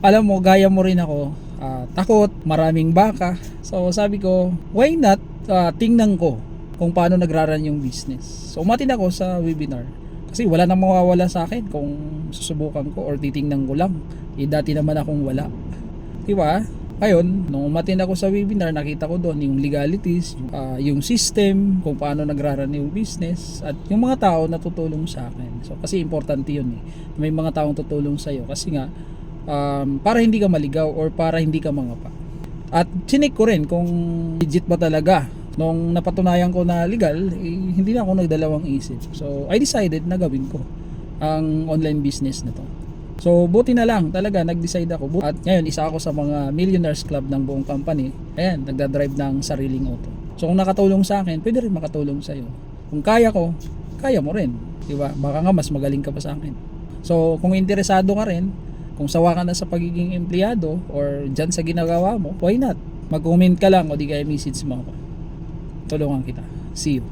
alam mo, gaya mo rin ako, takot, maraming baka. So sabi ko, why not tingnan ko kung paano nagraran yung business. So umatin ako sa webinar kasi wala nang mawawala sa akin kung susubukan ko or titingnan ko lang. Dati naman akong wala, diba? Ngayon, nung umatin ako sa webinar, nakita ko doon yung legalities, yung system, kung paano nagraran yung business, at yung mga tao na tutulong sa akin. So kasi importante yun eh. May mga taong tutulong sa'yo kasi nga para hindi ka maligaw or para hindi ka mangapa. At sinik ko rin kung legit ba talaga. Nung napatunayan ko na legal, hindi na ako nagdalawang isip. So I decided na gawin ko ang online business na to. So buti na lang talaga nag-decide ako. At ngayon isa ako sa mga millionaires club ng buong company. Ayan, nagdadrive ng sariling auto. So kung nakatulong sa akin, pwede rin makatulong sa iyo. Kung kaya ko, kaya mo rin, 'di ba? Baka nga mas magaling ka pa sa akin. So kung interesado ka rin, kung sawa ka na sa pagiging empleyado or dyan sa ginagawa mo, why not? Mag-comment ka lang o di kaya message mo ako. Tulungan kita. See you.